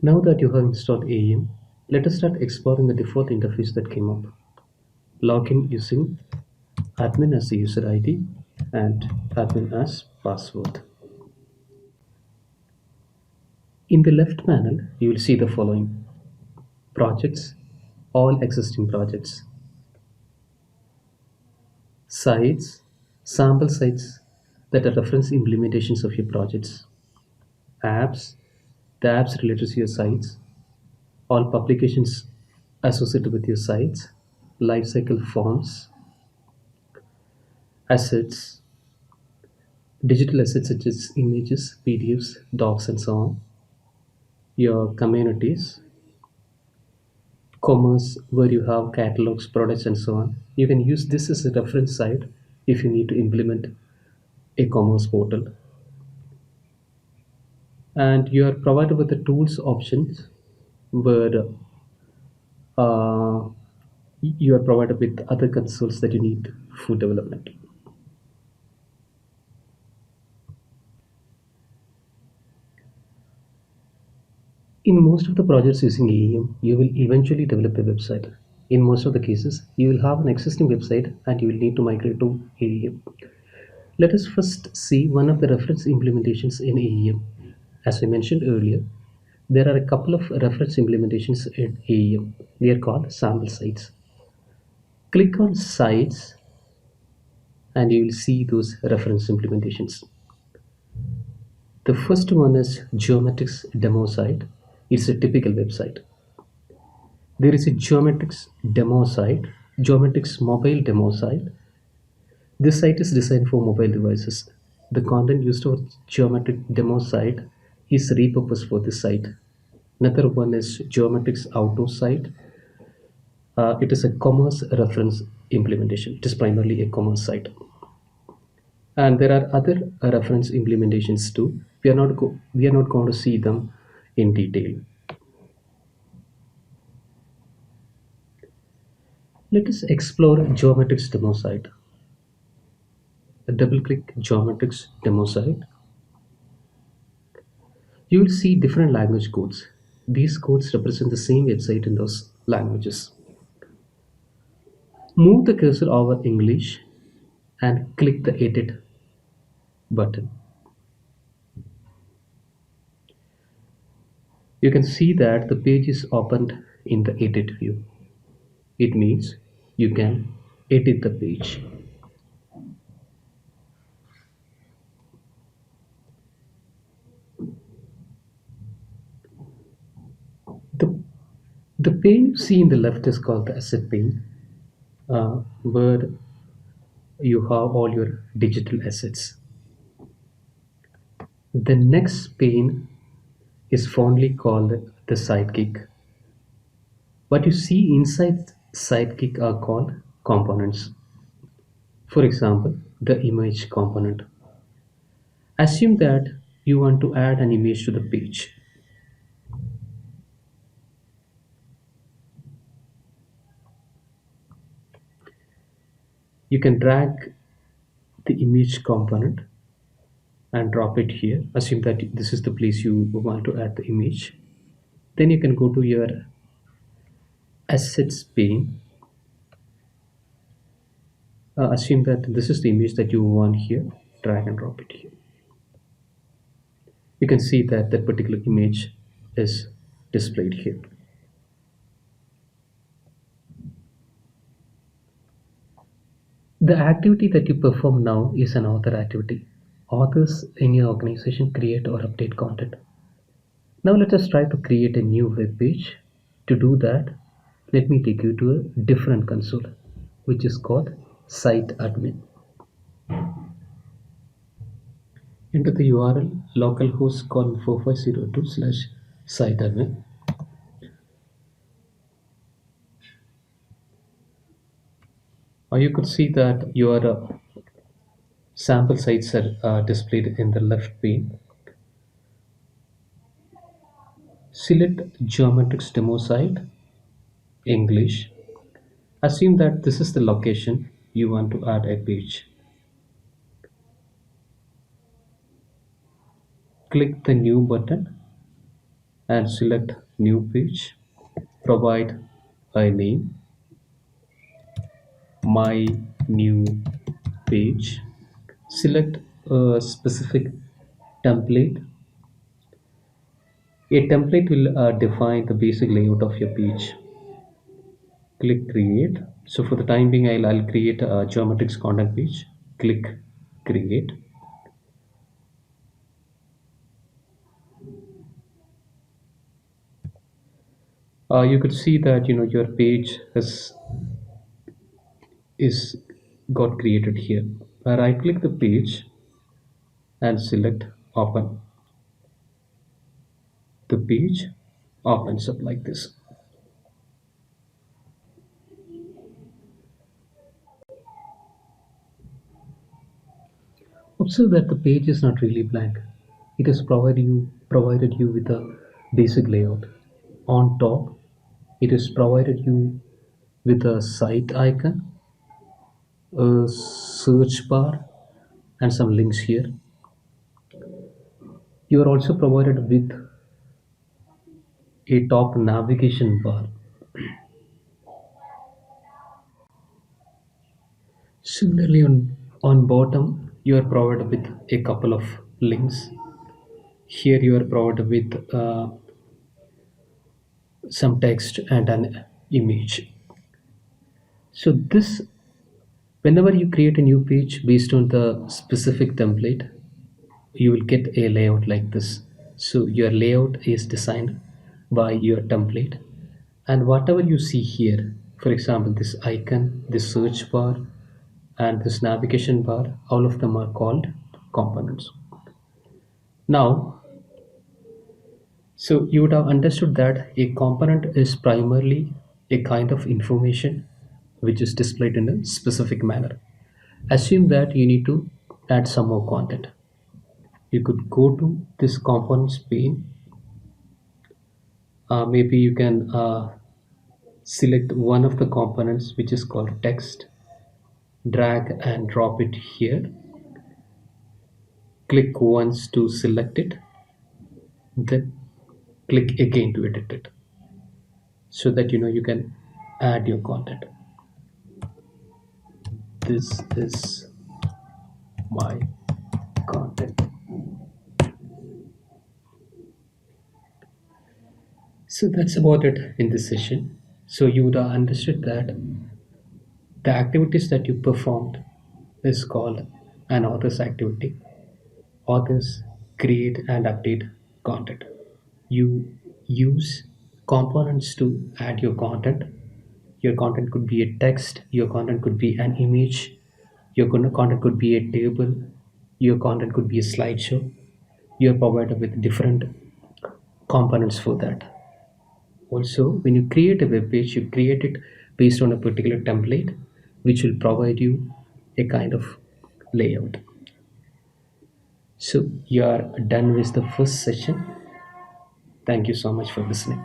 Now that you have installed AEM, let us start exploring the default interface that came up. Login using admin as the user ID and admin as password. In the left panel, you will see the following: projects, all existing projects, sites, sample sites that are reference implementations of your projects, apps, the apps related to your sites, all publications associated with your sites, lifecycle forms, assets, digital assets such as images, PDFs, docs, and so on, your communities, commerce, where you have catalogs, products, and so on. You can use this as a reference site if you need to implement a commerce portal. And you are provided with the tools options where uh, you are provided with other consoles that you need for development. In most of the projects using AEM, you will eventually develop a website. In most of the cases, you will have an existing website and you will need to migrate to AEM. Let us first see one of the reference implementations in AEM. As I mentioned earlier, there are a couple of reference implementations in AEM. They are called sample sites. Click on sites and you will see those reference implementations. The first one is Geometrics demo site. It's a typical website. There is a Geometrics demo site, Geometrics mobile demo site. This site is designed for mobile devices. The content used for Geometric demo site is repurposed for this site. Another one is Geometrics Auto site. It is a commerce reference implementation. It is primarily a commerce site. And there are other reference implementations too. We are not going to see them in detail. Let us explore Geometrics demo site. Double click Geometrics demo site. You will see different language codes. These codes represent the same website in those languages. Move the cursor over English and click the edit button. You can see that the page is opened in the edit view. It means you can edit the page. The, the pane you see in the left is called the asset pane, where you have all your digital assets. The next pane is fondly called the sidekick. What you see inside sidekick are called components. For example, the image component. Assume that you want to add an image to the page. You can drag the image component and drop it here. Assume that this is the place you want to add the image. Then you can go to your assets pane. Assume that this is the image that you want here. Drag and drop it here. You can see that that particular image is displayed here. The activity that you perform now is an author activity. Authors in your organization create or update content. Now let us try to create a new web page. To do that, let me take you to a different console, which is called Site Admin. Enter the URL localhost 4502/siteadmin. Or you could see that your sample sites are displayed in the left pane. Select Geometrics demo site, English. Assume that this is the location you want to add a page. Click the new button and select new page. Provide a name, my new page. Select a specific template. A template will define the basic layout of your page. Click create. So for the time being, I'll create a geometrics content page. Click create. You could see that your page is got created here. Right click the page and select open. The page opens up like this. Observe that the page is not really blank. It has provided you with a basic layout. On top, it has provided you with a site icon, a search bar, and some links here. You are also provided with a top navigation bar. Similarly, on bottom, you are provided with a couple of links. Here you are provided with some text and an image. So this, whenever you create a new page based on the specific template, you will get a layout like this. So your layout is designed by your template, and whatever you see here, for example, this icon, this search bar, and this navigation bar, all of them are called components. Now, so you would have understood that a component is primarily a kind of information which is displayed in a specific manner. Assume that you need to add some more content. You could go to this components pane. Maybe you can select one of the components which is called text, drag and drop it here, click once to select it, then click again to edit it, so that you can add your content. This is my content. So that's about it in this session. So you would have understood that the activities that you performed is called an author's activity. Authors create and update content. You use components to add your content. Your content could be a text, your content could be an image, your content could be a table, your content could be a slideshow. You're provided with different components for that. Also, when you create a web page, you create it based on a particular template, which will provide you a kind of layout. So you are done with the first session. Thank you so much for listening.